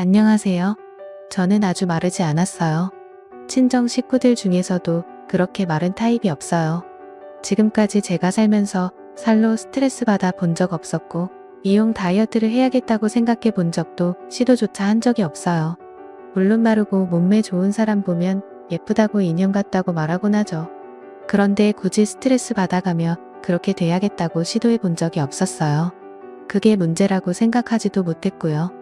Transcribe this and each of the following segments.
안녕하세요. 저는 아주 마르지 않았어요. 친정 식구들 중에서도 그렇게 마른 타입이 없어요. 지금까지 제가 살면서 살로 스트레스 받아 본 적 없었고 미용 다이어트를 해야겠다고 생각해 본 적도 시도조차 한 적이 없어요. 물론 마르고 몸매 좋은 사람 보면 예쁘다고 인형 같다고 말하곤 하죠. 그런데 굳이 스트레스 받아가며 그렇게 돼야겠다고 시도해 본 적이 없었어요. 그게 문제라고 생각하지도 못했고요.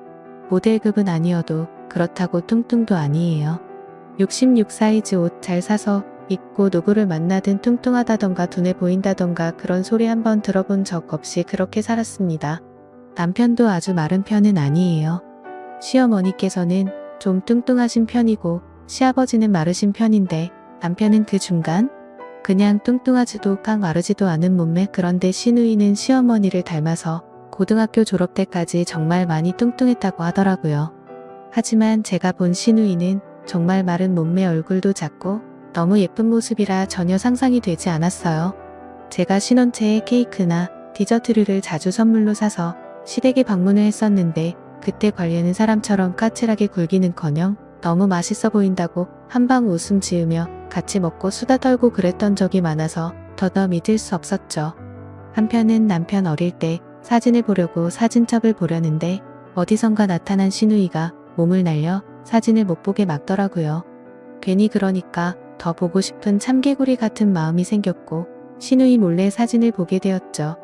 모델급은 아니어도 그렇다고 뚱뚱도 아니에요. 66 사이즈 옷 잘 사서 입고 누구를 만나든 뚱뚱하다던가 둔해 보인다던가 그런 소리 한번 들어본 적 없이 그렇게 살았습니다. 남편도 아주 마른 편은 아니에요. 시어머니께서는 좀 뚱뚱하신 편이고 시아버지는 마르신 편인데 남편은 그 중간? 그냥 뚱뚱하지도 깡 마르지도 않은 몸매. 그런데 시누이는 시어머니를 닮아서 고등학교 졸업 때까지 정말 많이 뚱뚱했다고 하더라고요. 하지만 제가 본 시누이는 정말 마른 몸매, 얼굴도 작고 너무 예쁜 모습이라 전혀 상상이 되지 않았어요. 제가 신혼체에 케이크나 디저트류를 자주 선물로 사서 시댁에 방문을 했었는데 그때 관리하는 사람처럼 까칠하게 굴기는커녕 너무 맛있어 보인다고 한방 웃음 지으며 같이 먹고 수다 떨고 그랬던 적이 많아서 더더 믿을 수 없었죠. 한편은 남편 어릴 때 사진을 보려고 사진첩을 보려는데 어디선가 나타난 시누이가 몸을 날려 사진을 못 보게 막더라고요. 괜히 그러니까 더 보고 싶은 참개구리 같은 마음이 생겼고 시누이 몰래 사진을 보게 되었죠.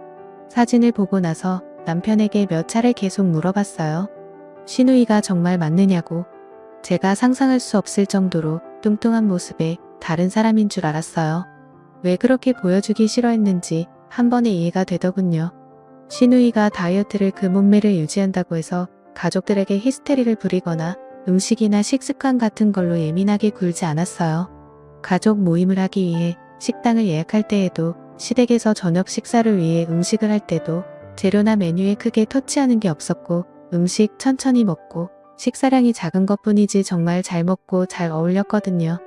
사진을 보고 나서 남편에게 몇 차례 계속 물어봤어요. 시누이가 정말 맞느냐고. 제가 상상할 수 없을 정도로 뚱뚱한 모습에 다른 사람인 줄 알았어요. 왜 그렇게 보여주기 싫어했는지 한 번에 이해가 되더군요. 시누이가 다이어트를 그 몸매를 유지한다고 해서 가족들에게 히스테리를 부리거나 음식이나 식습관 같은 걸로 예민하게 굴지 않았어요. 가족 모임을 하기 위해 식당을 예약할 때에도 시댁에서 저녁 식사를 위해 음식을 할 때도 재료나 메뉴에 크게 터치하는 게 없었고 음식 천천히 먹고 식사량이 작은 것뿐이지 정말 잘 먹고 잘 어울렸거든요.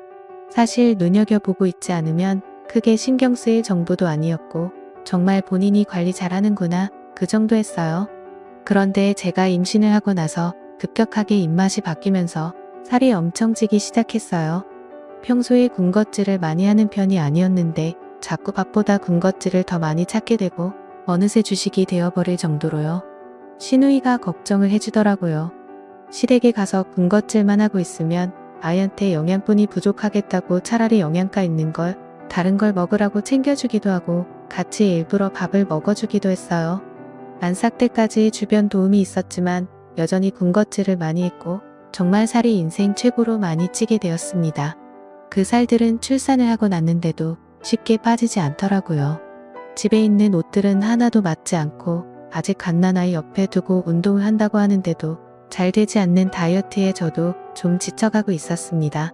사실 눈여겨보고 있지 않으면 크게 신경 쓰일 정도도 아니었고 정말 본인이 관리 잘하는구나 그 정도였어요. 그런데 제가 임신을 하고 나서 급격하게 입맛이 바뀌면서 살이 엄청 찌기 시작했어요. 평소에 군것질을 많이 하는 편이 아니었는데 자꾸 밥보다 군것질을 더 많이 찾게 되고 어느새 주식이 되어버릴 정도로요. 시누이가 걱정을 해주더라고요. 시댁에 가서 군것질만 하고 있으면 아이한테 영양분이 부족하겠다고 차라리 영양가 있는 걸 다른 걸 먹으라고 챙겨주기도 하고 같이 일부러 밥을 먹어주기도 했어요. 만삭 때까지 주변 도움이 있었지만 여전히 군것질을 많이 했고 정말 살이 인생 최고로 많이 찌게 되었습니다. 그 살들은 출산을 하고 났는데도 쉽게 빠지지 않더라고요. 집에 있는 옷들은 하나도 맞지 않고 아직 갓난아이 옆에 두고 운동을 한다고 하는데도 잘 되지 않는 다이어트에 저도 좀 지쳐가고 있었습니다.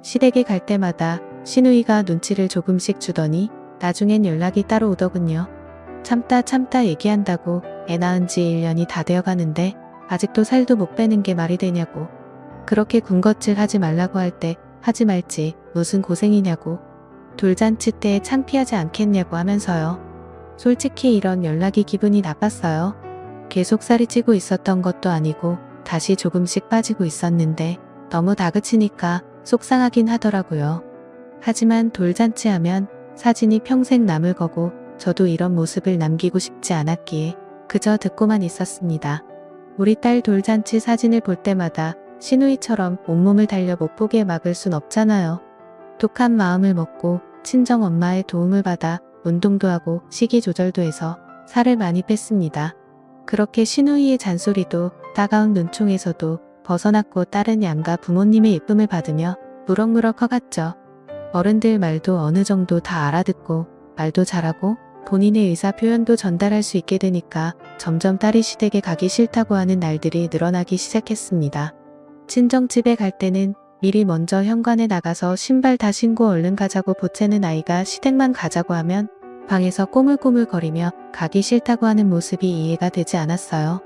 시댁에 갈 때마다 시누이가 눈치를 조금씩 주더니 나중엔 연락이 따로 오더군요. 참다 얘기한다고 애 낳은 지 1년이 다 되어가는데 아직도 살도 못 빼는 게 말이 되냐고. 그렇게 군것질 하지 말라고 할 때 하지 말지 무슨 고생이냐고. 돌잔치 때 창피하지 않겠냐고 하면서요. 솔직히 이런 연락이 기분이 나빴어요. 계속 살이 찌고 있었던 것도 아니고 다시 조금씩 빠지고 있었는데 너무 다그치니까 속상하긴 하더라고요. 하지만 돌잔치 하면 사진이 평생 남을 거고 저도 이런 모습을 남기고 싶지 않았기에 그저 듣고만 있었습니다. 우리 딸 돌잔치 사진을 볼 때마다 시누이처럼 온몸을 달려 못 보게 막을 순 없잖아요. 독한 마음을 먹고 친정 엄마의 도움을 받아 운동도 하고 식이 조절도 해서 살을 많이 뺐습니다. 그렇게 시누이의 잔소리도 따가운 눈총에서도 벗어났고 딸은 양가 부모님의 예쁨을 받으며 무럭무럭 커갔죠. 어른들 말도 어느 정도 다 알아듣고 말도 잘하고 본인의 의사 표현도 전달할 수 있게 되니까 점점 딸이 시댁에 가기 싫다고 하는 날들이 늘어나기 시작했습니다. 친정집에 갈 때는 미리 먼저 현관에 나가서 신발 다 신고 얼른 가자고 보채는 아이가 시댁만 가자고 하면 방에서 꼬물꼬물거리며 가기 싫다고 하는 모습이 이해가 되지 않았어요.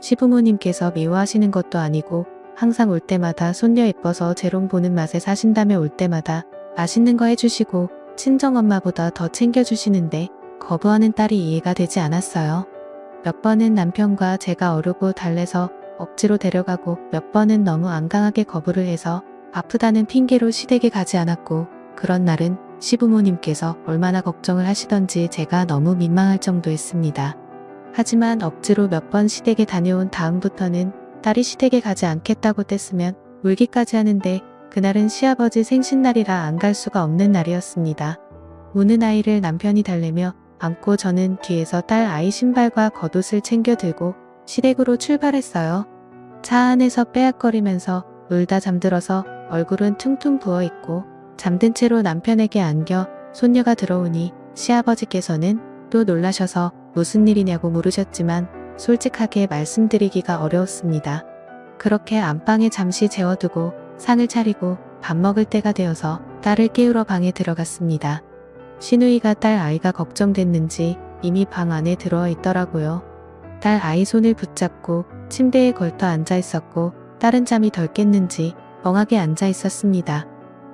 시부모님께서 미워하시는 것도 아니고 항상 올 때마다 손녀 예뻐서 재롱 보는 맛에 사신다며 올 때마다 맛있는 거 해주시고 친정엄마보다 더 챙겨주시는데 거부하는 딸이 이해가 되지 않았어요. 몇 번은 남편과 제가 어르고 달래서 억지로 데려가고 몇 번은 너무 앙강하게 거부를 해서 아프다는 핑계로 시댁에 가지 않았고 그런 날은 시부모님께서 얼마나 걱정을 하시던지 제가 너무 민망할 정도였습니다. 하지만 억지로 몇 번 시댁에 다녀온 다음부터는 딸이 시댁에 가지 않겠다고 뗐으면 울기까지 하는데 그날은 시아버지 생신날이라 안 갈 수가 없는 날이었습니다. 우는 아이를 남편이 달래며 안고 저는 뒤에서 딸 아이 신발과 겉옷을 챙겨 들고 시댁으로 출발했어요. 차 안에서 빼앗거리면서 울다 잠들어서 얼굴은 퉁퉁 부어있고 잠든 채로 남편에게 안겨 손녀가 들어오니 시아버지께서는 또 놀라셔서 무슨 일이냐고 물으셨지만 솔직하게 말씀드리기가 어려웠습니다. 그렇게 안방에 잠시 재워두고 상을 차리고 밥 먹을 때가 되어서 딸을 깨우러 방에 들어갔습니다. 시누이가 딸 아이가 걱정됐는지 이미 방 안에 들어와 있더라고요. 딸 아이 손을 붙잡고 침대에 걸터 앉아 있었고 딸은 잠이 덜 깼는지 멍하게 앉아 있었습니다.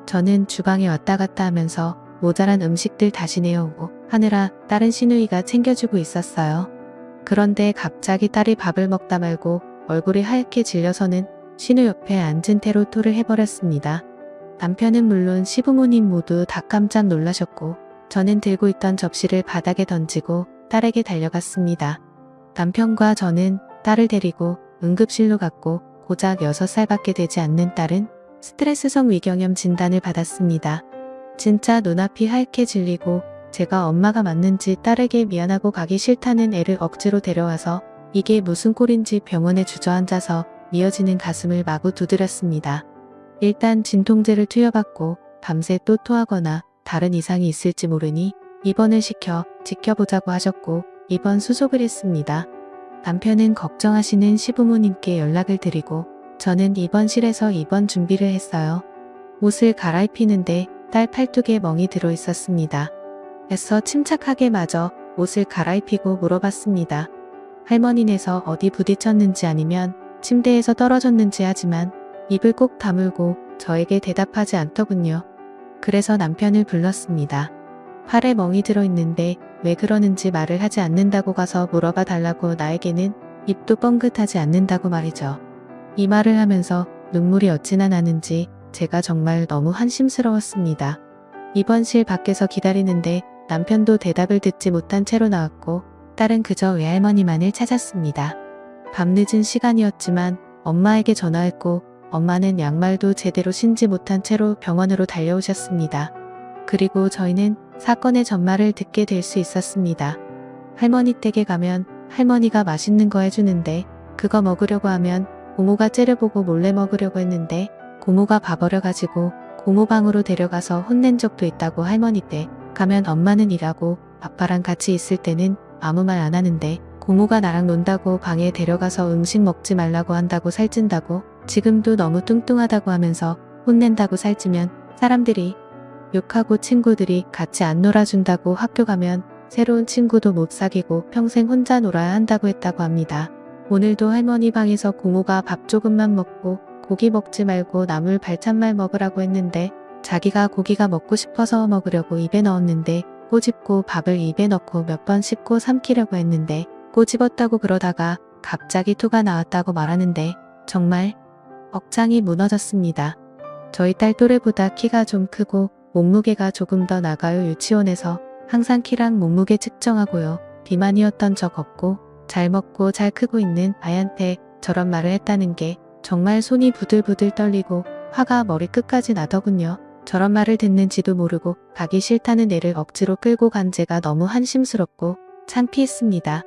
저는 주방에 왔다 갔다 하면서 모자란 음식들 다시 내어오고 하느라 딸은 시누이가 챙겨주고 있었어요. 그런데 갑자기 딸이 밥을 먹다 말고 얼굴이 하얗게 질려서는 시누 옆에 앉은 태로 토를 해버렸습니다. 남편은 물론 시부모님 모두 다 깜짝 놀라셨고 저는 들고 있던 접시를 바닥에 던지고 딸에게 달려갔습니다. 남편과 저는 딸을 데리고 응급실로 갔고 고작 6살밖에 되지 않는 딸은 스트레스성 위경염 진단을 받았습니다. 진짜 눈앞이 하얗게 질리고 제가 엄마가 맞는지 딸에게 미안하고 가기 싫다는 애를 억지로 데려와서 이게 무슨 꼴인지 병원에 주저앉아서 미어지는 가슴을 마구 두드렸습니다. 일단 진통제를 투여받고 밤새 또 토하거나 다른 이상이 있을지 모르니 입원을 시켜 지켜보자고 하셨고 입원 수속을 했습니다. 남편은 걱정하시는 시부모님께 연락을 드리고 저는 입원실에서 입원 준비를 했어요. 옷을 갈아입히는데 딸 팔뚝에 멍이 들어 있었습니다. 애써 침착하게 마저 옷을 갈아입히고 물어봤습니다. 할머니네서 어디 부딪혔는지 아니면 침대에서 떨어졌는지 하지만 입을 꼭 다물고 저에게 대답하지 않더군요. 그래서 남편을 불렀습니다. 팔에 멍이 들어있는데 왜 그러는지 말을 하지 않는다고 가서 물어봐 달라고 나에게는 입도 뻥긋하지 않는다고 말이죠. 이 말을 하면서 눈물이 어찌나 나는지 제가 정말 너무 한심스러웠습니다. 입원실 밖에서 기다리는데 남편도 대답을 듣지 못한 채로 나왔고 딸은 그저 외할머니만을 찾았습니다. 밤늦은 시간이었지만 엄마에게 전화했고 엄마는 양말도 제대로 신지 못한 채로 병원으로 달려오셨습니다. 그리고 저희는 사건의 전말을 듣게 될 수 있었습니다. 할머니 댁에 가면 할머니가 맛있는 거 해주는데 그거 먹으려고 하면 고모가 째려보고 몰래 먹으려고 했는데 고모가 봐버려가지고 고모 방으로 데려가서 혼낸 적도 있다고 할머니 댁 가면 엄마는 일하고 아빠랑 같이 있을 때는 아무 말 안 하는데 고모가 나랑 논다고 방에 데려가서 음식 먹지 말라고 한다고 살찐다고 지금도 너무 뚱뚱하다고 하면서 혼낸다고 살찌면 사람들이 욕하고 친구들이 같이 안 놀아준다고 학교 가면 새로운 친구도 못 사귀고 평생 혼자 놀아야 한다고 했다고 합니다. 오늘도 할머니 방에서 고모가 밥 조금만 먹고 고기 먹지 말고 나물 발찬말 먹으라고 했는데 자기가 고기가 먹고 싶어서 먹으려고 입에 넣었는데 꼬집고 밥을 입에 넣고 몇 번 씹고 삼키려고 했는데 꼬집었다고 그러다가 갑자기 토가 나왔다고 말하는데 정말 억장이 무너졌습니다. 저희 딸 또래보다 키가 좀 크고 몸무게가 조금 더 나가요. 유치원에서 항상 키랑 몸무게 측정하고요. 비만이었던 적 없고 잘 먹고 잘 크고 있는 아이한테 저런 말을 했다는 게 정말 손이 부들부들 떨리고 화가 머리끝까지 나더군요. 저런 말을 듣는지도 모르고 가기 싫다는 애를 억지로 끌고 간 제가 너무 한심스럽고 창피했습니다.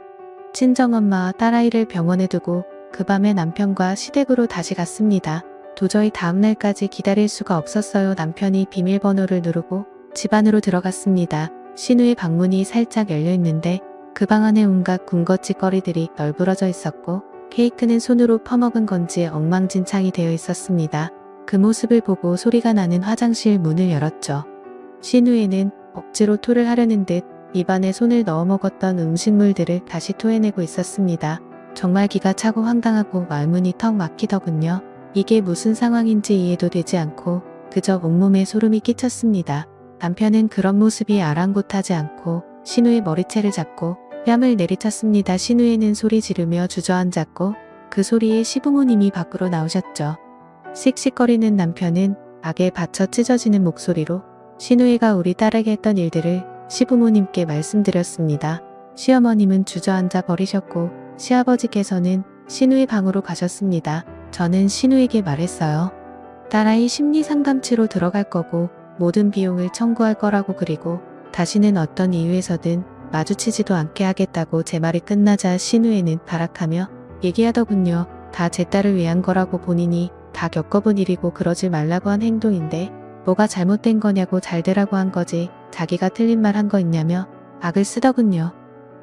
친정엄마와 딸아이를 병원에 두고 그 밤에 남편과 시댁으로 다시 갔습니다. 도저히 다음날까지 기다릴 수가 없었어요. 남편이 비밀번호를 누르고 집 안으로 들어갔습니다. 시누의 방문이 살짝 열려있는데 그 방 안에 온갖 군것질거리들이 널브러져 있었고 케이크는 손으로 퍼먹은 건지 엉망진창이 되어 있었습니다. 그 모습을 보고 소리가 나는 화장실 문을 열었죠. 시누에는 억지로 토를 하려는 듯 입안에 손을 넣어 먹었던 음식물들을 다시 토해내고 있었습니다. 정말 기가 차고 황당하고 말문이 턱 막히더군요. 이게 무슨 상황인지 이해도 되지 않고 그저 온몸에 소름이 끼쳤습니다. 남편은 그런 모습이 아랑곳하지 않고 신우의 머리채를 잡고 뺨을 내리쳤습니다. 신우에는 소리 지르며 주저앉았고 그 소리에 시부모님이 밖으로 나오셨죠. 씩씩거리는 남편은 악에 받쳐 찢어지는 목소리로 신우이가 우리 딸에게 했던 일들을 시부모님께 말씀드렸습니다. 시어머님은 주저앉아 버리셨고 시아버지께서는 신우이 방으로 가셨습니다. 저는 신우에게 말했어요. 딸아이 심리상담치로 들어갈 거고 모든 비용을 청구할 거라고, 그리고 다시는 어떤 이유에서든 마주치지도 않게 하겠다고. 제 말이 끝나자 신우에는 발악하며 얘기하더군요. 다 제 딸을 위한 거라고, 본인이 다 겪어본 일이고 그러지 말라고 한 행동인데 뭐가 잘못된 거냐고, 잘 되라고 한 거지 자기가 틀린 말 한 거 있냐며 악을 쓰더군요.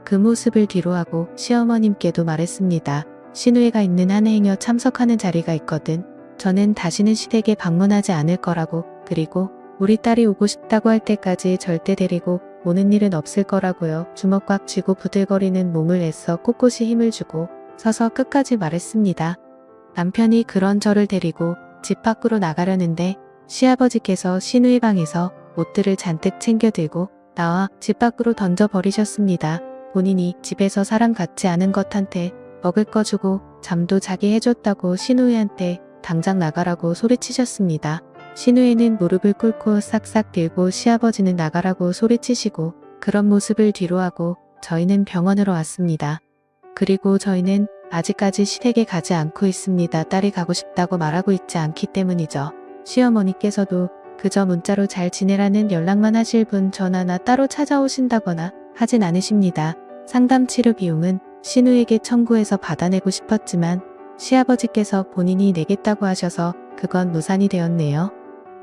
그 모습을 뒤로하고 시어머님께도 말했습니다. 신우이가 있는 한 행여 참석하는 자리가 있거든. 저는 다시는 시댁에 방문하지 않을 거라고, 그리고 우리 딸이 오고 싶다고 할 때까지 절대 데리고 오는 일은 없을 거라고요. 주먹 꽉 쥐고 부들거리는 몸을 애써 꼿꼿이 힘을 주고 서서 끝까지 말했습니다. 남편이 그런 저를 데리고 집 밖으로 나가려는데 시아버지께서 신우이 방에서 옷들을 잔뜩 챙겨 들고 나와 집 밖으로 던져버리셨습니다. 본인이 집에서 사람 같지 않은 것한테 먹을 거 주고 잠도 자게 해줬다고 신우이한테 당장 나가라고 소리치셨습니다. 신우이는 무릎을 꿇고 싹싹 빌고 시아버지는 나가라고 소리치시고 그런 모습을 뒤로하고 저희는 병원으로 왔습니다. 그리고 저희는 아직까지 시댁에 가지 않고 있습니다. 딸이 가고 싶다고 말하고 있지 않기 때문이죠. 시어머니께서도 그저 문자로 잘 지내라는 연락만 하실 분 전화나 따로 찾아오신다거나 하진 않으십니다. 상담 치료 비용은 신우에게 청구해서 받아내고 싶었지만 시아버지께서 본인이 내겠다고 하셔서 그건 무산이 되었네요.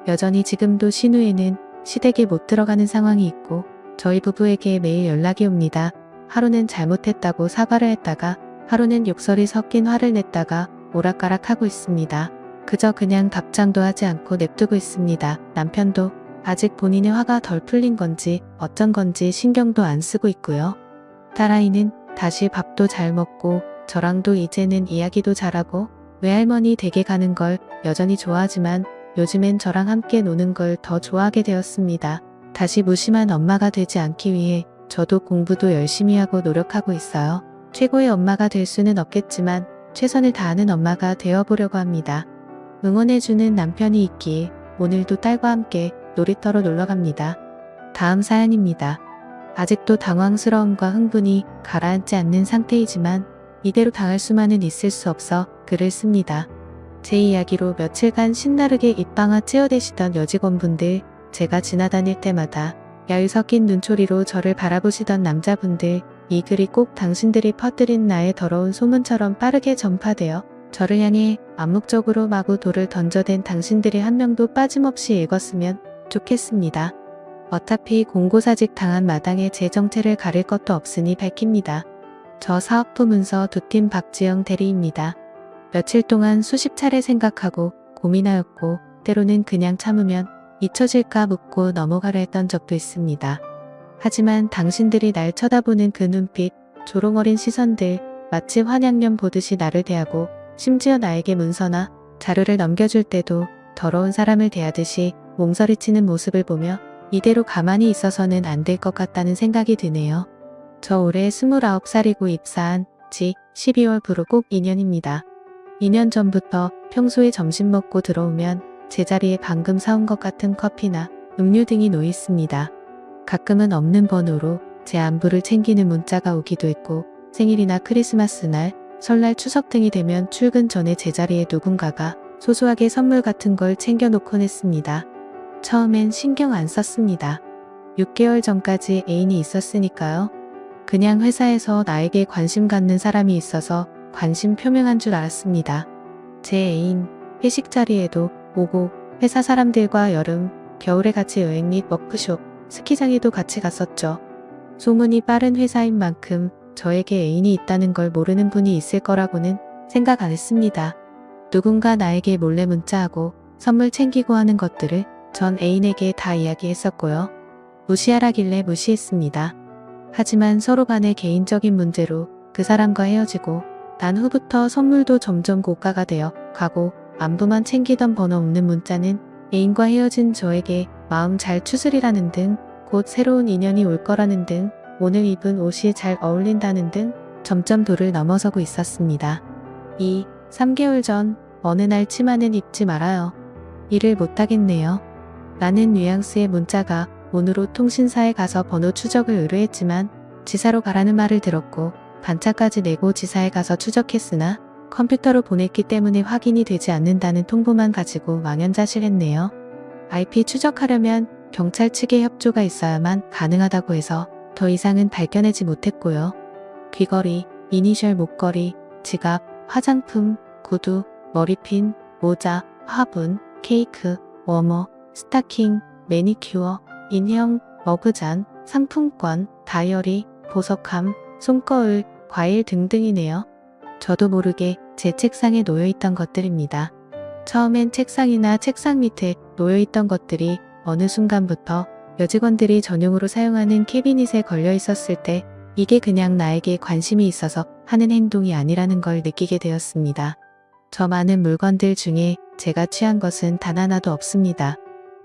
여전히 지금도 신우에는 시댁에 못 들어가는 상황이 있고 저희 부부에게 매일 연락이 옵니다. 하루는 잘못했다고 사과를 했다가 하루는 욕설이 섞인 화를 냈다가 오락가락하고 있습니다. 그저 그냥 답장도 하지 않고 냅두고 있습니다. 남편도 아직 본인의 화가 덜 풀린 건지 어쩐 건지 신경도 안 쓰고 있고요. 딸아이는 다시 밥도 잘 먹고 저랑도 이제는 이야기도 잘하고 외할머니 댁에 가는 걸 여전히 좋아하지만 요즘엔 저랑 함께 노는 걸 더 좋아하게 되었습니다. 다시 무심한 엄마가 되지 않기 위해 저도 공부도 열심히 하고 노력하고 있어요. 최고의 엄마가 될 수는 없겠지만 최선을 다하는 엄마가 되어보려고 합니다. 응원해주는 남편이 있기에 오늘도 딸과 함께 놀이터로 놀러갑니다. 다음 사연입니다. 아직도 당황스러움과 흥분이 가라앉지 않는 상태이지만 이대로 당할 수만은 있을 수 없어 글을 씁니다. 제 이야기로 며칠간 신나르게 입방아 찌어대시던 여직원분들, 제가 지나다닐 때마다 야유 섞인 눈초리로 저를 바라보시던 남자분들, 이 글이 꼭 당신들이 퍼뜨린 나의 더러운 소문처럼 빠르게 전파되어 저를 향해 암묵적으로 마구 돌을 던져댄 당신들이 한 명도 빠짐없이 읽었으면 좋겠습니다. 어차피 공고사직 당한 마당에 제 정체를 가릴 것도 없으니 밝힙니다. 저 사업부 문서 두 팀 박지영 대리입니다. 며칠 동안 수십 차례 생각하고 고민하였고 때로는 그냥 참으면 잊혀질까 묻고 넘어가려 했던 적도 있습니다. 하지만 당신들이 날 쳐다보는 그 눈빛, 조롱어린 시선들, 마치 환양면 보듯이 나를 대하고 심지어 나에게 문서나 자료를 넘겨줄 때도 더러운 사람을 대하듯이 몸서리치는 모습을 보며 이대로 가만히 있어서는 안 될 것 같다는 생각이 드네요. 저 올해 29살이고 입사한 지 12월 부로 꼭 2년입니다. 2년 전부터 평소에 점심 먹고 들어오면 제자리에 방금 사온 것 같은 커피나 음료 등이 놓여 있습니다. 가끔은 없는 번호로 제 안부를 챙기는 문자가 오기도 했고 생일이나 크리스마스 날, 설날, 추석 등이 되면 출근 전에 제자리에 누군가가 소소하게 선물 같은 걸 챙겨놓곤 했습니다. 처음엔 신경 안 썼습니다. 6개월 전까지 애인이 있었으니까요. 그냥 회사에서 나에게 관심 갖는 사람이 있어서 관심 표명한 줄 알았습니다. 제 애인, 회식 자리에도 오고 회사 사람들과 여름, 겨울에 같이 여행 및 워크숍, 스키장에도 같이 갔었죠. 소문이 빠른 회사인 만큼 저에게 애인이 있다는 걸 모르는 분이 있을 거라고는 생각 안 했습니다. 누군가 나에게 몰래 문자하고 선물 챙기고 하는 것들을 전 애인에게 다 이야기했었고요. 무시하라길래 무시했습니다. 하지만 서로 간의 개인적인 문제로 그 사람과 헤어지고 난 후부터 선물도 점점 고가가 되어 가고 안부만 챙기던 번호 없는 문자는 애인과 헤어진 저에게 마음 잘 추스리라는 등, 곧 새로운 인연이 올 거라는 등, 오늘 입은 옷이 잘 어울린다는 등 점점 도를 넘어서고 있었습니다. 3개월 전 어느 날 치마는 입지 말아요. 일을 못하겠네요. 라는 뉘앙스의 문자가 오늘로 통신사에 가서 번호 추적을 의뢰했지만 지사로 가라는 말을 들었고 반차까지 내고 지사에 가서 추적했으나 컴퓨터로 보냈기 때문에 확인이 되지 않는다는 통보만 가지고 망연자실했네요. IP 추적하려면 경찰 측의 협조가 있어야만 가능하다고 해서 더 이상은 발견하지 못했고요. 귀걸이, 이니셜 목걸이, 지갑, 화장품, 구두, 머리핀, 모자, 화분, 케이크, 워머, 스타킹, 매니큐어, 인형, 머그잔, 상품권, 다이어리, 보석함, 손거울, 과일 등등이네요. 저도 모르게 제 책상에 놓여있던 것들입니다. 처음엔 책상이나 책상 밑에 놓여있던 것들이 어느 순간부터 여직원들이 전용으로 사용하는 캐비닛에 걸려 있었을 때 이게 그냥 나에게 관심이 있어서 하는 행동이 아니라는 걸 느끼게 되었습니다. 저 많은 물건들 중에 제가 취한 것은 단 하나도 없습니다.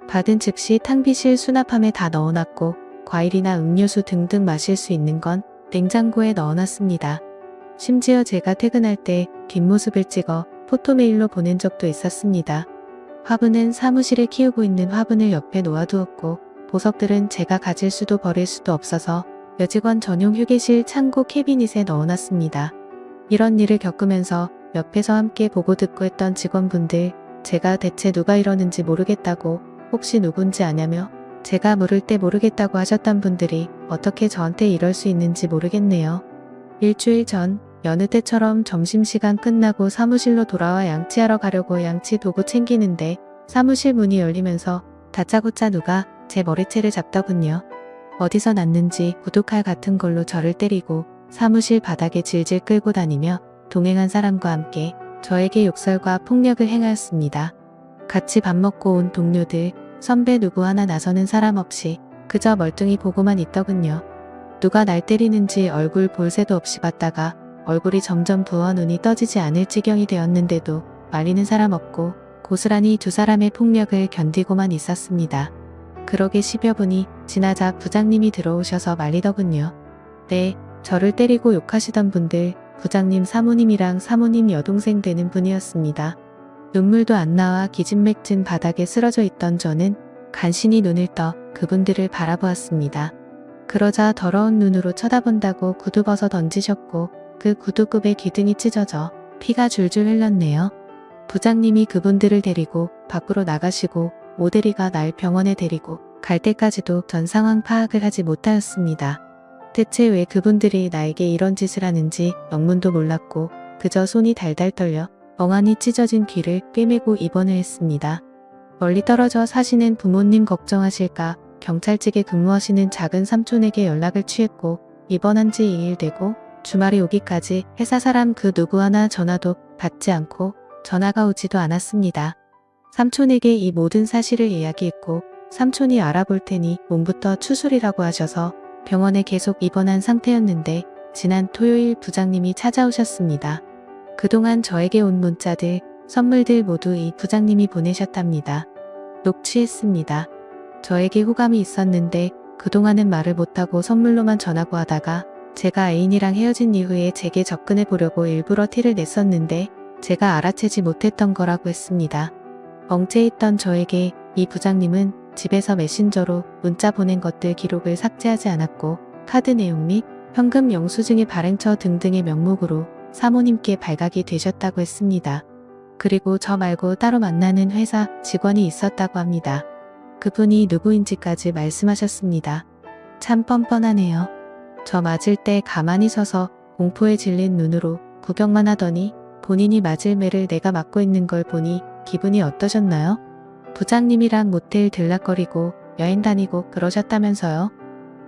받은 즉시 탕비실 수납함에 다 넣어놨고 과일이나 음료수 등등 마실 수 있는 건 냉장고에 넣어놨습니다. 심지어 제가 퇴근할 때 뒷모습을 찍어 포토메일로 보낸 적도 있었습니다. 화분은 사무실에 키우고 있는 화분을 옆에 놓아두었고 보석들은 제가 가질 수도 버릴 수도 없어서 여직원 전용 휴게실 창고 캐비닛에 넣어놨습니다. 이런 일을 겪으면서 옆에서 함께 보고 듣고 했던 직원분들, 제가 대체 누가 이러는지 모르겠다고, 혹시 누군지 아냐며 제가 물을 때 모르겠다고 하셨던 분들이 어떻게 저한테 이럴 수 있는지 모르겠네요. 일주일 전 여느 때처럼 점심시간 끝나고 사무실로 돌아와 양치하러 가려고 양치 도구 챙기는데 사무실 문이 열리면서 다짜고짜 누가 제 머리채를 잡더군요. 어디서 났는지 구두칼 같은 걸로 저를 때리고 사무실 바닥에 질질 끌고 다니며 동행한 사람과 함께 저에게 욕설과 폭력을 행하였습니다. 같이 밥 먹고 온 동료들, 선배 누구 하나 나서는 사람 없이 그저 멀뚱히 보고만 있더군요. 누가 날 때리는지 얼굴 볼 새도 없이 봤다가 얼굴이 점점 부어 눈이 떠지지 않을 지경이 되었는데도 말리는 사람 없고 고스란히 두 사람의 폭력을 견디고만 있었습니다. 그러게 10여 분이 지나자 부장님이 들어오셔서 말리더군요. 네, 저를 때리고 욕하시던 분들 부장님 사모님이랑 사모님 여동생 되는 분이었습니다. 눈물도 안 나와 기진맥진 바닥에 쓰러져 있던 저는 간신히 눈을 떠 그분들을 바라보았습니다. 그러자 더러운 눈으로 쳐다본다고 구두 벗어 던지셨고 그 구두굽에 기둥이 찢어져 피가 줄줄 흘렀네요. 부장님이 그분들을 데리고 밖으로 나가시고 모대리가 날 병원에 데리고 갈 때까지도 전 상황 파악을 하지 못하였습니다. 대체 왜 그분들이 나에게 이런 짓을 하는지 영문도 몰랐고 그저 손이 달달 떨려 멍하니 찢어진 귀를 꿰매고 입원을 했습니다. 멀리 떨어져 사시는 부모님 걱정하실까 경찰직에 근무하시는 작은 삼촌에게 연락을 취했고 입원한 지 2일 되고 주말이 오기까지 회사 사람 그 누구 하나 전화도 받지 않고 전화가 오지도 않았습니다. 삼촌에게 이 모든 사실을 이야기했고 삼촌이 알아볼 테니 몸부터 추술이라고 하셔서 병원에 계속 입원한 상태였는데 지난 토요일 부장님이 찾아오셨습니다. 그동안 저에게 온 문자들, 선물들 모두 이 부장님이 보내셨답니다. 녹취했습니다. 저에게 호감이 있었는데 그동안은 말을 못하고 선물로만 전하고 하다가 제가 애인이랑 헤어진 이후에 제게 접근해 보려고 일부러 티를 냈었는데 제가 알아채지 못했던 거라고 했습니다. 멍체있던 저에게 이 부장님은 집에서 메신저로 문자 보낸 것들 기록을 삭제하지 않았고 카드 내용 및 현금 영수증의 발행처 등등의 명목으로 사모님께 발각이 되셨다고 했습니다. 그리고 저 말고 따로 만나는 회사 직원이 있었다고 합니다. 그분이 누구인지까지 말씀하셨습니다. 참 뻔뻔하네요. 저 맞을 때 가만히 서서 공포에 질린 눈으로 구경만 하더니 본인이 맞을 매를 내가 맞고 있는 걸 보니 기분이 어떠셨나요? 부장님이랑 모텔 들락거리고 여행 다니고 그러셨다면서요?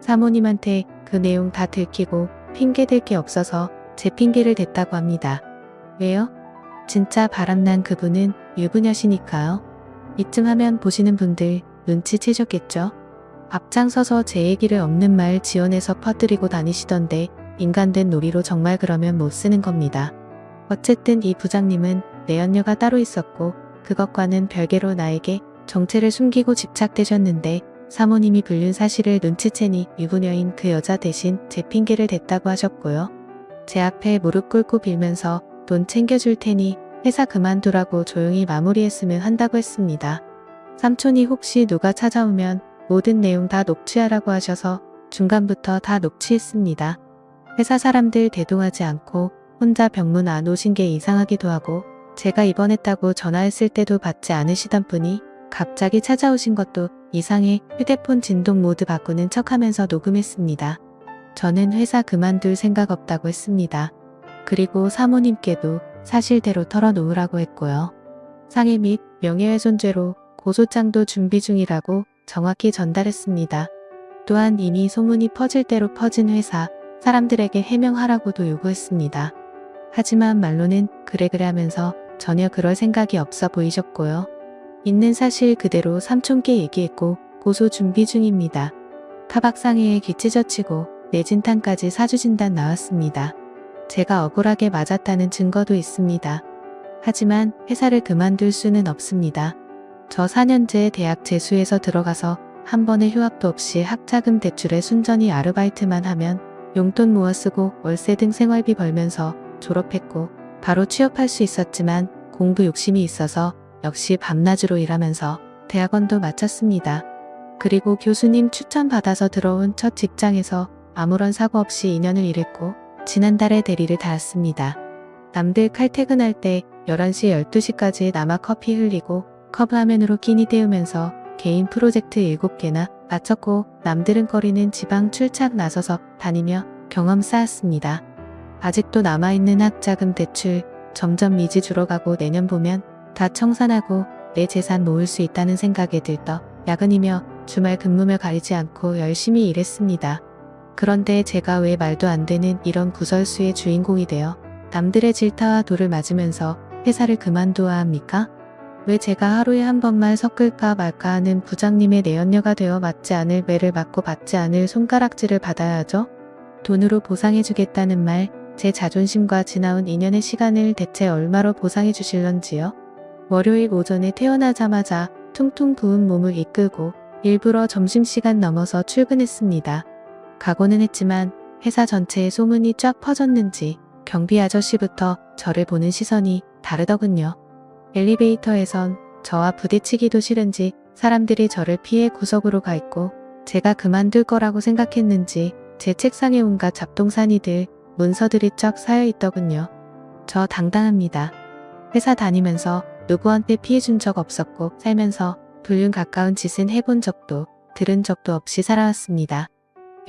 사모님한테 그 내용 다 들키고 핑계댈 게 없어서 제 핑계를 댔다고 합니다. 왜요? 진짜 바람난 그분은 유부녀시니까요. 이쯤 하면 보시는 분들 눈치채셨겠죠? 앞장서서 제 얘기를 없는 말 지어내서 퍼뜨리고 다니시던데 인간된 놀이로 정말 그러면 못 쓰는 겁니다. 어쨌든 이 부장님은 내연녀가 따로 있었고 그것과는 별개로 나에게 정체를 숨기고 집착되셨는데 사모님이 불륜 사실을 눈치채니 유부녀인 그 여자 대신 제 핑계를 댔다고 하셨고요. 제 앞에 무릎 꿇고 빌면서 돈 챙겨줄 테니 회사 그만두라고 조용히 마무리했으면 한다고 했습니다. 삼촌이 혹시 누가 찾아오면 모든 내용 다 녹취하라고 하셔서 중간부터 다 녹취했습니다. 회사 사람들 대동하지 않고 혼자 병문 안 오신 게 이상하기도 하고 제가 입원했다고 전화했을 때도 받지 않으시던 분이 갑자기 찾아오신 것도 이상해 휴대폰 진동 모드 바꾸는 척하면서 녹음했습니다. 저는 회사 그만둘 생각 없다고 했습니다. 그리고 사모님께도 사실대로 털어놓으라고 했고요. 상해 및 명예훼손죄로 고소장도 준비 중이라고 정확히 전달했습니다. 또한 이미 소문이 퍼질 대로 퍼진 회사 사람들에게 해명하라고도 요구했습니다. 하지만 말로는 그래 하면서 전혀 그럴 생각이 없어 보이셨고요. 있는 사실 그대로 삼촌께 얘기했고 고소 준비 중입니다. 타박상해에 귀 찢어치고 뇌진탕까지 사주진단 나왔습니다. 제가 억울하게 맞았다는 증거도 있습니다. 하지만 회사를 그만둘 수는 없습니다. 저 4년제 대학 재수해서 들어가서 한 번의 휴학도 없이 학자금 대출에 순전히 아르바이트만 하면 용돈 모아 쓰고 월세 등 생활비 벌면서 졸업했고 바로 취업할 수 있었지만 공부 욕심이 있어서 역시 밤낮으로 일하면서 대학원도 마쳤습니다. 그리고 교수님 추천받아서 들어온 첫 직장에서 아무런 사고 없이 2년을 일했고 지난달에 대리를 달았습니다. 남들 칼퇴근할 때 11시 12시까지 남아 커피 흘리고 컵라면으로 끼니 때우면서 개인 프로젝트 7개나 마쳤고 남들은 거리는 지방 출장 나서서 다니며 경험 쌓았습니다. 아직도 남아있는 학자금 대출 점점 미지 줄어가고 내년 보면 다 청산하고 내 재산 모을 수 있다는 생각에 들떠 야근이며 주말 근무며 가리지 않고 열심히 일했습니다. 그런데 제가 왜 말도 안 되는 이런 구설수의 주인공이 되어 남들의 질타와 돌을 맞으면서 회사를 그만둬야 합니까? 왜 제가 하루에 한 번만 섞을까 말까 하는 부장님의 내연녀가 되어 맞지 않을 매를 맞고 받지 않을 손가락질을 받아야 하죠? 돈으로 보상해주겠다는 말, 제 자존심과 지나온 2년의 시간을 대체 얼마로 보상해 주실런지요? 월요일 오전에 태어나자마자 퉁퉁 부은 몸을 이끌고 일부러 점심시간 넘어서 출근했습니다. 각오는 했지만 회사 전체에 소문이 쫙 퍼졌는지 경비 아저씨부터 저를 보는 시선이 다르더군요. 엘리베이터에선 저와 부딪히기도 싫은지 사람들이 저를 피해 구석으로 가 있고 제가 그만둘 거라고 생각했는지 제 책상에 온갖 잡동사니들, 문서들이 쫙 쌓여 있더군요. 저 당당합니다. 회사 다니면서 누구한테 피해준 적 없었고 살면서 불륜 가까운 짓은 해본 적도 들은 적도 없이 살아왔습니다.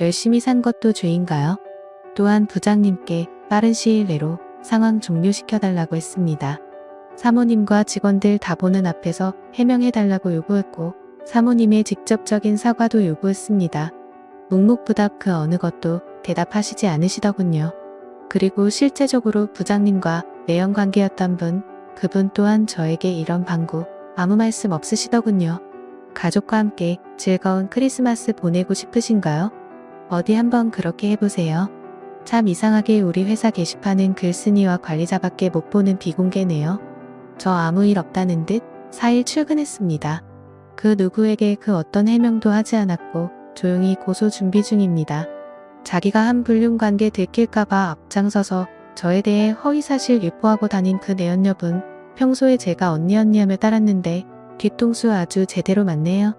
열심히 산 것도 죄인가요? 또한 부장님께 빠른 시일 내로 상황 종료시켜달라고 했습니다. 사모님과 직원들 다 보는 앞에서 해명해달라고 요구했고 사모님의 직접적인 사과도 요구했습니다. 묵묵부답 그 어느 것도 대답하시지 않으시더군요. 그리고 실제적으로 부장님과 내연관계였던 분, 그분 또한 저에게 이런 방구 아무 말씀 없으시더군요. 가족과 함께 즐거운 크리스마스 보내고 싶으신가요? 어디 한번 그렇게 해보세요. 참 이상하게 우리 회사 게시판은 글쓴이와 관리자밖에 못 보는 비공개네요. 저 아무 일 없다는 듯 4일 출근했습니다. 그 누구에게 그 어떤 해명도 하지 않았고 조용히 고소 준비 중입니다. 자기가 한 불륜관계 들킬까봐 앞장서서 저에 대해 허위사실 유포하고 다닌 그 내연녀분, 평소에 제가 언니 하며 따랐는데 뒤통수 아주 제대로 맞네요.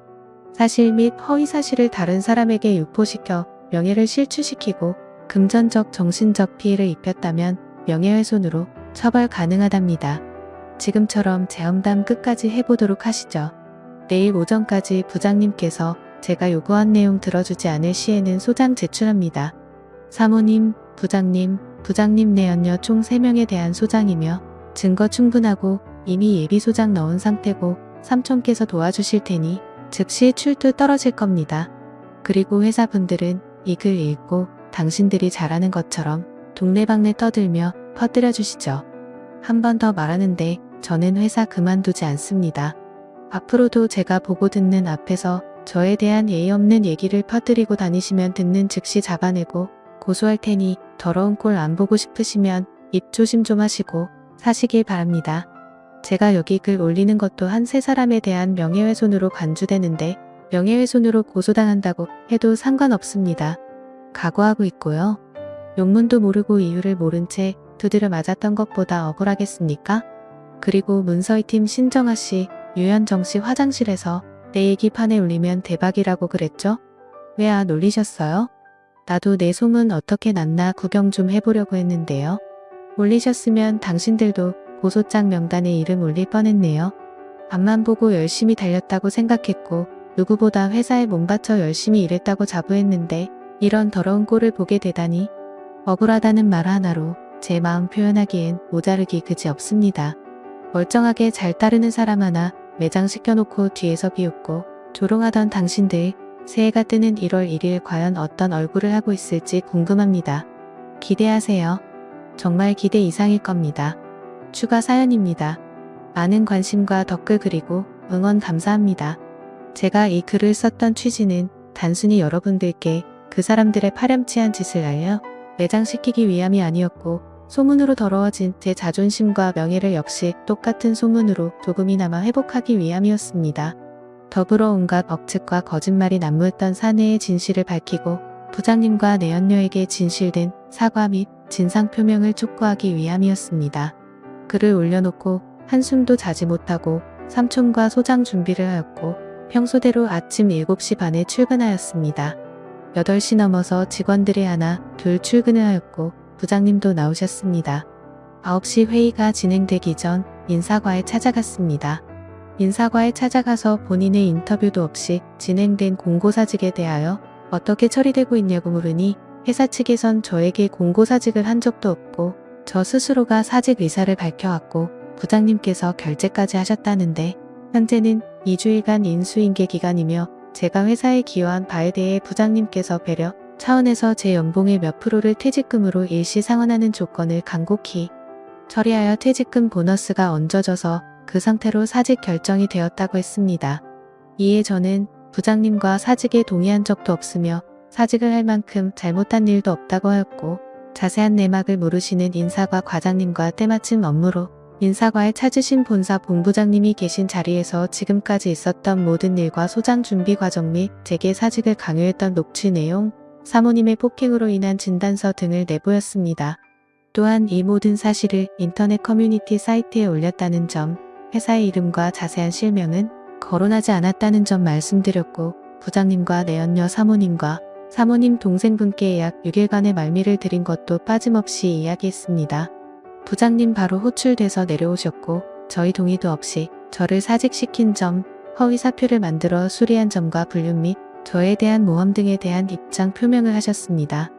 사실 및 허위사실을 다른 사람에게 유포시켜 명예를 실추시키고 금전적 정신적 피해를 입혔다면 명예훼손으로 처벌 가능하답니다. 지금처럼 제 험담 끝까지 해보도록 하시죠. 내일 오전까지 부장님께서 제가 요구한 내용 들어주지 않을 시에는 소장 제출합니다. 사모님, 부장님 내연녀 총 3명에 대한 소장이며 증거 충분하고 이미 예비 소장 넣은 상태고 삼촌께서 도와주실 테니 즉시 출두 떨어질 겁니다. 그리고 회사분들은 이 글 읽고 당신들이 잘하는 것처럼 동네방네 떠들며 퍼뜨려 주시죠. 한 번 더 말하는데 저는 회사 그만두지 않습니다. 앞으로도 제가 보고 듣는 앞에서 저에 대한 예의 없는 얘기를 퍼뜨리고 다니시면 듣는 즉시 잡아내고 고소할 테니 더러운 꼴 안 보고 싶으시면 입 조심 좀 하시고 사시길 바랍니다. 제가 여기 글 올리는 것도 한 3사람에 대한 명예훼손으로 간주되는데 명예훼손으로 고소당한다고 해도 상관없습니다. 각오하고 있고요. 용문도 모르고 이유를 모른 채 두드려 맞았던 것보다 억울하겠습니까? 그리고 문서희 팀 신정아 씨, 유현정 씨 화장실에서 내 얘기 판에 올리면 대박이라고 그랬죠? 왜 안 올리셨어요? 나도 내 소문 어떻게 났나 구경 좀 해보려고 했는데요. 올리셨으면 당신들도 고소장 명단에 이름 올릴 뻔했네요. 앞만 보고 열심히 달렸다고 생각했고 누구보다 회사에 몸바쳐 열심히 일했다고 자부했는데 이런 더러운 꼴을 보게 되다니 억울하다는 말 하나로 제 마음 표현하기엔 모자르기 그지없습니다. 멀쩡하게 잘 따르는 사람 하나 매장 시켜놓고 뒤에서 비웃고 조롱하던 당신들 새해가 뜨는 1월 1일 과연 어떤 얼굴을 하고 있을지 궁금합니다. 기대하세요. 정말 기대 이상일 겁니다. 추가 사연입니다. 많은 관심과 댓글 그리고 응원 감사합니다. 제가 이 글을 썼던 취지는 단순히 여러분들께 그 사람들의 파렴치한 짓을 알려 매장시키기 위함이 아니었고 소문으로 더러워진 제 자존심과 명예를 역시 똑같은 소문으로 조금이나마 회복하기 위함이었습니다. 더불어 온갖 억측과 거짓말이 난무했던 사내의 진실을 밝히고 부장님과 내연녀에게 진실된 사과 및 진상 표명을 촉구하기 위함이었습니다. 글을 올려놓고 한숨도 자지 못하고 삼촌과 소장 준비를 하였고 평소대로 아침 7시 반에 출근하였습니다. 8시 넘어서 직원들이 하나, 둘 출근을 하였고 부장님도 나오셨습니다. 9시 회의가 진행되기 전 인사과에 찾아갔습니다. 인사과에 찾아가서 본인의 인터뷰도 없이 진행된 공고사직에 대하여 어떻게 처리되고 있냐고 물으니 회사 측에선 저에게 공고사직을 한 적도 없고 저 스스로가 사직 의사를 밝혀왔고 부장님께서 결재까지 하셨다는데 현재는 2주일간 인수인계 기간이며 제가 회사에 기여한 바에 대해 부장님께서 배려 차원에서 제 연봉의 몇 프로를 퇴직금으로 일시 상환하는 조건을 간곡히 처리하여 퇴직금 보너스가 얹어져서 그 상태로 사직 결정이 되었다고 했습니다. 이에 저는 부장님과 사직에 동의한 적도 없으며 사직을 할 만큼 잘못한 일도 없다고 하였고 자세한 내막을 물으시는 인사과 과장님과 때마침 업무로 인사과에 찾으신 본사 본부장님이 계신 자리에서 지금까지 있었던 모든 일과 소장 준비 과정 및 제게 사직을 강요했던 녹취 내용, 사모님의 폭행으로 인한 진단서 등을 내보였습니다. 또한 이 모든 사실을 인터넷 커뮤니티 사이트에 올렸다는 점, 회사의 이름과 자세한 실명은 거론하지 않았다는 점 말씀드렸고 부장님과 내연녀 사모님과 사모님 동생분께 약 6일간의 말미를 드린 것도 빠짐없이 이야기했습니다. 부장님 바로 호출돼서 내려오셨고 저희 동의도 없이 저를 사직시킨 점, 허위 사표를 만들어 수리한 점과 불륜 및 저에 대한 모함 등에 대한 입장 표명을 하셨습니다.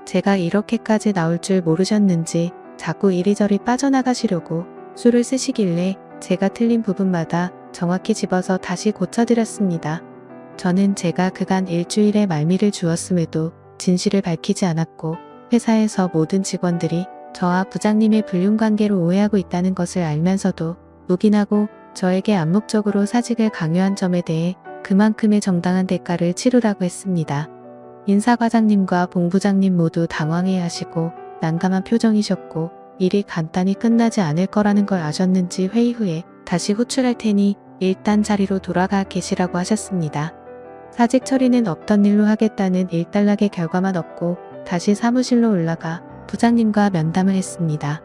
제가 이렇게까지 나올 줄 모르셨는지 자꾸 이리저리 빠져나가시려고 수를 쓰시길래 제가 틀린 부분마다 정확히 집어서 다시 고쳐드렸습니다. 저는 제가 그간 일주일의 말미를 주었음에도 진실을 밝히지 않았고 회사에서 모든 직원들이 저와 부장님의 불륜관계로 오해하고 있다는 것을 알면서도 묵인하고 저에게 암묵적으로 사직을 강요한 점에 대해 그만큼의 정당한 대가를 치르라고 했습니다. 인사과장님과 본부장님 모두 당황해하시고 난감한 표정이셨고 일이 간단히 끝나지 않을 거라는 걸 아셨는지 회의 후에 다시 호출할 테니 일단 자리로 돌아가 계시라고 하셨습니다. 사직 처리는 없던 일로 하겠다는 일단락의 결과만 얻고 다시 사무실로 올라가 부장님과 면담을 했습니다.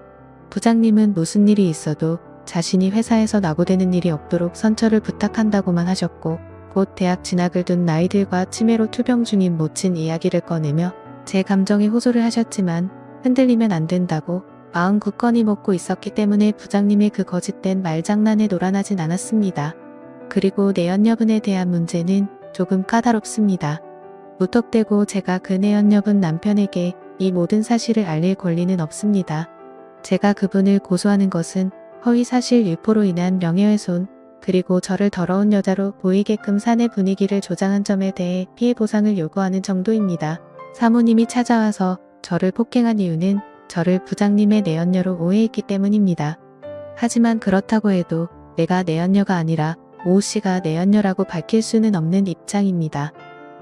부장님은 무슨 일이 있어도 자신이 회사에서 낙오되는 일이 없도록 선처를 부탁한다고만 하셨고 곧 대학 진학을 둔 나이들과 치매로 투병 중인 모친 이야기를 꺼내며 제 감정에 호소를 하셨지만 흔들리면 안 된다고 마음 굳건히 먹고 있었기 때문에 부장님의 그 거짓된 말장난에 놀아나진 않았습니다. 그리고 내연녀분에 대한 문제는 조금 까다롭습니다. 무턱대고 제가 그 내연녀분 남편에게 이 모든 사실을 알릴 권리는 없습니다. 제가 그분을 고소하는 것은 허위사실 유포로 인한 명예훼손 그리고 저를 더러운 여자로 보이게끔 사내 분위기를 조장한 점에 대해 피해 보상을 요구하는 정도입니다. 사모님이 찾아와서 저를 폭행한 이유는 저를 부장님의 내연녀로 오해했기 때문입니다. 하지만 그렇다고 해도 내가 내연녀가 아니라 오우 씨가 내연녀라고 밝힐 수는 없는 입장입니다.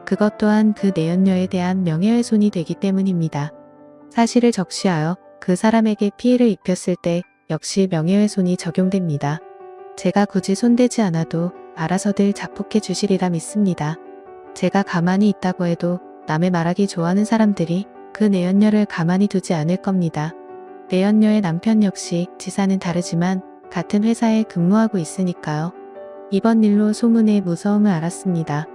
그것 또한 그 내연녀에 대한 명예훼손이 되기 때문입니다. 사실을 적시하여 그 사람에게 피해를 입혔을 때 역시 명예훼손이 적용됩니다. 제가 굳이 손대지 않아도 알아서들 자폭해 주시리라 믿습니다. 제가 가만히 있다고 해도 남의 말하기 좋아하는 사람들이 그 내연녀를 가만히 두지 않을 겁니다. 내연녀의 남편 역시 지사는 다르지만 같은 회사에 근무하고 있으니까요. 이번 일로 소문의 무서움을 알았습니다.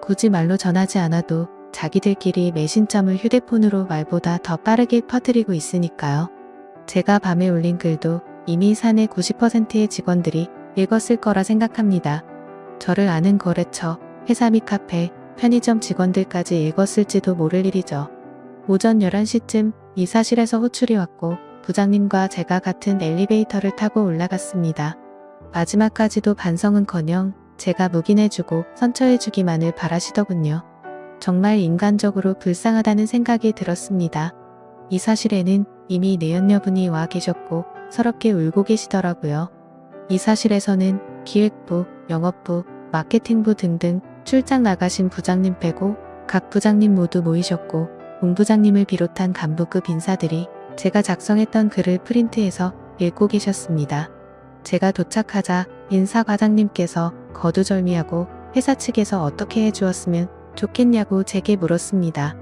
굳이 말로 전하지 않아도 자기들끼리 매신점을 휴대폰으로 말보다 더 빠르게 퍼뜨리고 있으니까요. 제가 밤에 올린 글도 이미 사내 90%의 직원들이 읽었을 거라 생각합니다. 저를 아는 거래처, 회사 및 카페, 편의점 직원들까지 읽었을지도 모를 일이죠. 오전 11시쯤 이사실에서 호출이 왔고 부장님과 제가 같은 엘리베이터를 타고 올라갔습니다. 마지막까지도 반성은커녕 제가 묵인해주고 선처해주기만을 바라시더군요. 정말 인간적으로 불쌍하다는 생각이 들었습니다. 이사실에는 이미 내연녀분이 와 계셨고 서럽게 울고 계시더라고요. 이사실에서는 기획부, 영업부, 마케팅부 등등 출장 나가신 부장님 빼고 각 부장님 모두 모이셨고 본부장님을 비롯한 간부급 인사들이 제가 작성했던 글을 프린트해서 읽고 계셨습니다. 제가 도착하자 인사과장님께서 거두절미하고 회사 측에서 어떻게 해주었으면 좋겠냐고 제게 물었습니다.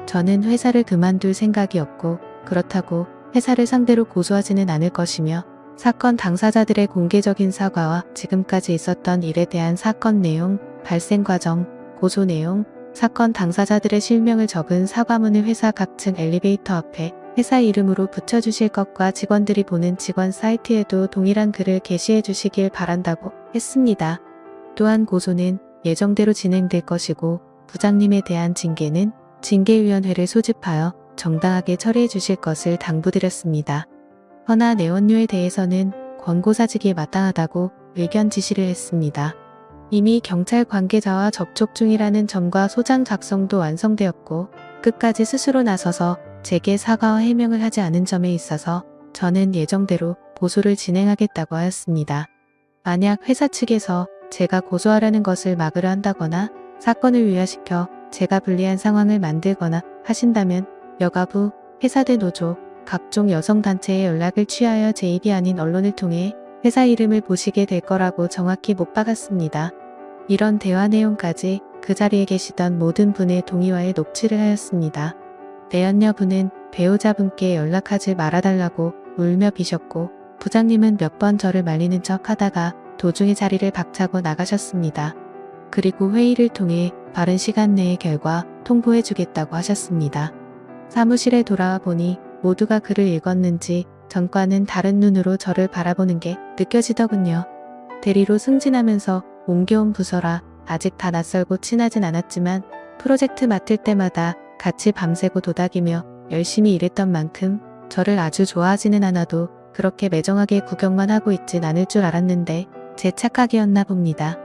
저는 회사를 그만둘 생각이 없고 그렇다고 회사를 상대로 고소하지는 않을 것이며 사건 당사자들의 공개적인 사과와 지금까지 있었던 일에 대한 사건 내용, 발생 과정, 고소 내용, 사건 당사자들의 실명을 적은 사과문을 회사 각층 엘리베이터 앞에 회사 이름으로 붙여주실 것과 직원들이 보는 직원 사이트에도 동일한 글을 게시해 주시길 바란다고 했습니다. 또한 고소는 예정대로 진행될 것이고 부장님에 대한 징계는 징계위원회를 소집하여 정당하게 처리해 주실 것을 당부드렸습니다. 허나 내원료에 대해서는 권고사직이 마땅하다고 의견 지시를 했습니다. 이미 경찰 관계자와 접촉 중이라는 점과 소장 작성도 완성되었고 끝까지 스스로 나서서 제게 사과와 해명을 하지 않은 점에 있어서 저는 예정대로 고소를 진행하겠다고 하였습니다. 만약 회사 측에서 제가 고소하라는 것을 막으려 한다거나 사건을 위화시켜 제가 불리한 상황을 만들거나 하신다면 여가부, 회사대 노조, 각종 여성단체에 연락을 취하여 제 입이 아닌 언론을 통해 회사 이름을 보시게 될 거라고 정확히 못 박았습니다. 이런 대화 내용까지 그 자리에 계시던 모든 분의 동의와에 녹취를 하였습니다. 내연녀분은 배우자분께 연락하지 말아달라고 울며 비셨고 부장님은 몇 번 저를 말리는 척 하다가 도중에 자리를 박차고 나가셨습니다. 그리고 회의를 통해 빠른 시간 내에 결과 통보해 주겠다고 하셨습니다. 사무실에 돌아와 보니 모두가 글을 읽었는지 전과는 다른 눈으로 저를 바라보는 게 느껴지더군요. 대리로 승진하면서 옮겨온 부서라 아직 다 낯설고 친하진 않았지만 프로젝트 맡을 때마다 같이 밤새고 도닥이며 열심히 일했던 만큼 저를 아주 좋아하지는 않아도 그렇게 매정하게 구경만 하고 있진 않을 줄 알았는데 제 착각이었나 봅니다.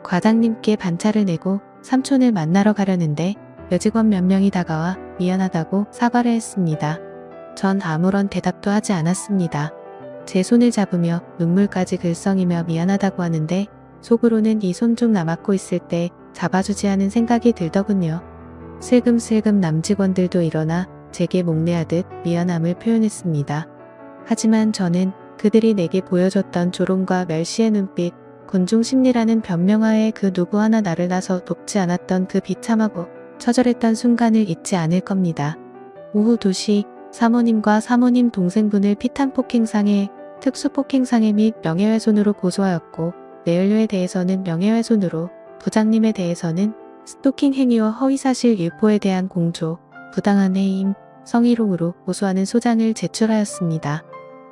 과장님께 반차를 내고 삼촌을 만나러 가려는데 여직원 몇 명이 다가와 미안하다고 사과를 했습니다. 전 아무런 대답도 하지 않았습니다. 제 손을 잡으며 눈물까지 글썽이며 미안하다고 하는데 속으로는 이 손 좀 남았고 있을 때 잡아주지 않은 생각이 들더군요. 슬금슬금 남직원들도 일어나 제게 목례하듯 미안함을 표현했습니다. 하지만 저는 그들이 내게 보여줬던 조롱과 멸시의 눈빛, 군중심리라는 변명하에 그 누구 하나 나를 나서 돕지 않았던 그 비참하고 처절했던 순간을 잊지 않을 겁니다. 오후 2시 사모님과 사모님 동생분을 피탄 폭행상해, 특수폭행상해 및 명예훼손으로 고소하였고 내연료에 대해서는 명예훼손으로, 부장님에 대해서는 스토킹 행위와 허위사실 유포에 대한 공조, 부당한 해임, 성희롱으로 고소하는 소장을 제출하였습니다.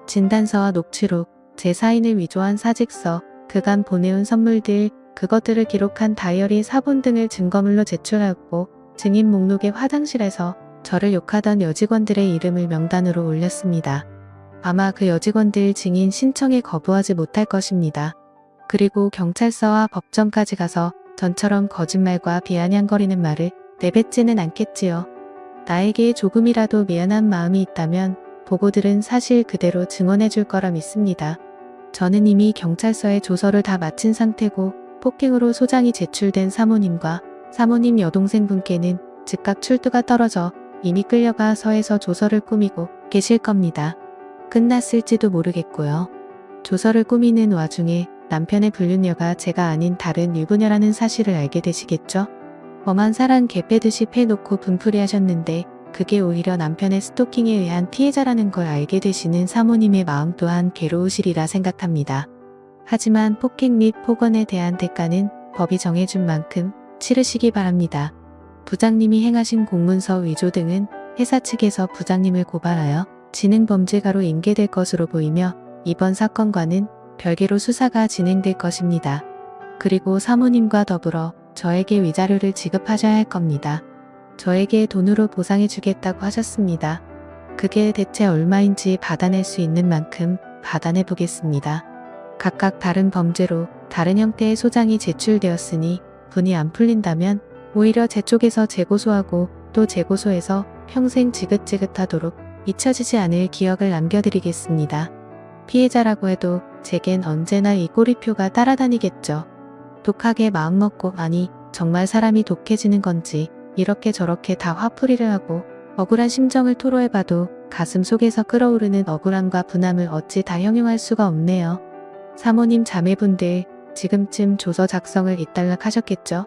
진단서와 녹취록, 제 사인을 위조한 사직서, 그간 보내온 선물들, 그것들을 기록한 다이어리 사본 등을 증거물로 제출하였고 증인 목록에 화장실에서 저를 욕하던 여직원들의 이름을 명단으로 올렸습니다. 아마 그 여직원들 증인 신청에 거부하지 못할 것입니다. 그리고 경찰서와 법정까지 가서 전처럼 거짓말과 비아냥거리는 말을 내뱉지는 않겠지요. 나에게 조금이라도 미안한 마음이 있다면 보고들은 사실 그대로 증언해 줄 거라 믿습니다. 저는 이미 경찰서에 조서를 다 마친 상태고 폭행으로 소장이 제출된 사모님과 사모님 여동생분께는 즉각 출두가 떨어져 이미 끌려가 서에서 조서를 꾸미고 계실 겁니다. 끝났을지도 모르겠고요. 조서를 꾸미는 와중에 남편의 불륜녀가 제가 아닌 다른 유부녀라는 사실을 알게 되시겠죠? 엄한 사랑 개 빼듯이 패놓고 분풀이 하셨는데 그게 오히려 남편의 스토킹에 의한 피해자라는 걸 알게 되시는 사모님의 마음 또한 괴로우시리라 생각합니다. 하지만 폭행 및 폭언에 대한 대가는 법이 정해준 만큼 치르시기 바랍니다. 부장님이 행하신 공문서 위조 등은 회사 측에서 부장님을 고발하여 지능범죄가로 인계될 것으로 보이며 이번 사건과는 별개로 수사가 진행될 것입니다. 그리고 사모님과 더불어 저에게 위자료를 지급하셔야 할 겁니다. 저에게 돈으로 보상해 주겠다고 하셨습니다. 그게 대체 얼마인지 받아낼 수 있는 만큼 받아내 보겠습니다. 각각 다른 범죄로 다른 형태의 소장이 제출되었으니 분이 안 풀린다면 오히려 제 쪽에서 재고소하고 또 재고소해서 평생 지긋지긋하도록 잊혀지지 않을 기억을 남겨드리겠습니다. 피해자라고 해도 제겐 언제나 이 꼬리표가 따라다니겠죠. 독하게 마음먹고 아니 정말 사람이 독해지는 건지 이렇게 저렇게 다 화풀이를 하고 억울한 심정을 토로해봐도 가슴 속에서 끓어오르는 억울함과 분함을 어찌 다 형용할 수가 없네요. 사모님 자매분들 지금쯤 조서 작성을 잇달락 하셨겠죠?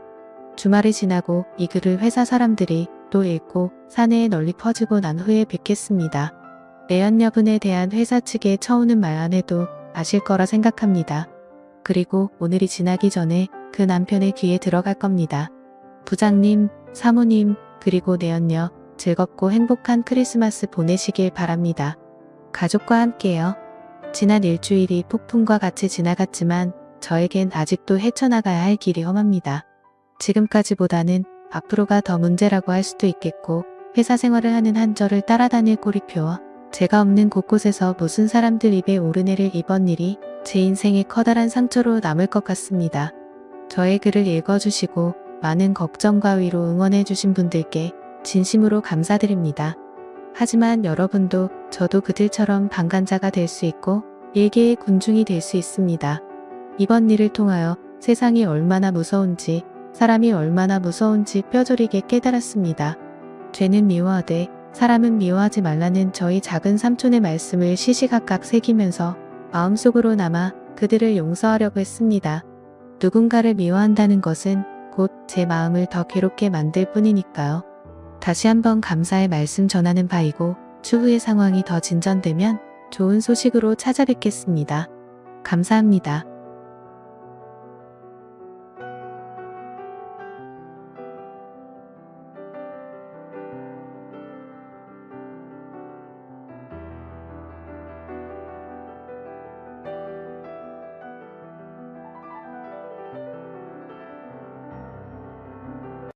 주말이 지나고 이 글을 회사 사람들이 또 읽고 사내에 널리 퍼지고 난 후에 뵙겠습니다. 내연 여분에 대한 회사 측의 처우는 말 안 해도 아실 거라 생각합니다. 그리고 오늘이 지나기 전에 그 남편의 귀에 들어갈 겁니다. 부장님, 사모님, 그리고 내연녀 즐겁고 행복한 크리스마스 보내시길 바랍니다. 가족과 함께요. 지난 일주일이 폭풍과 같이 지나갔지만 저에겐 아직도 헤쳐나가야 할 길이 험합니다. 지금까지보다는 앞으로가 더 문제라고 할 수도 있겠고 회사 생활을 하는 한 저를 따라다닐 꼬리표와 제가 없는 곳곳에서 무슨 사람들 입에 오르내릴 이번 일이 제 인생의 커다란 상처로 남을 것 같습니다. 저의 글을 읽어주시고 많은 걱정과 위로 응원해주신 분들께 진심으로 감사드립니다. 하지만 여러분도 저도 그들처럼 방관자가 될 수 있고 일개의 군중이 될 수 있습니다. 이번 일을 통하여 세상이 얼마나 무서운지 사람이 얼마나 무서운지 뼈저리게 깨달았습니다. 죄는 미워하되 사람은 미워하지 말라는 저희 작은 삼촌의 말씀을 시시각각 새기면서 마음속으로 남아 그들을 용서하려고 했습니다. 누군가를 미워한다는 것은 곧 제 마음을 더 괴롭게 만들 뿐이니까요. 다시 한번 감사의 말씀 전하는 바이고 추후의 상황이 더 진전되면 좋은 소식으로 찾아뵙겠습니다. 감사합니다.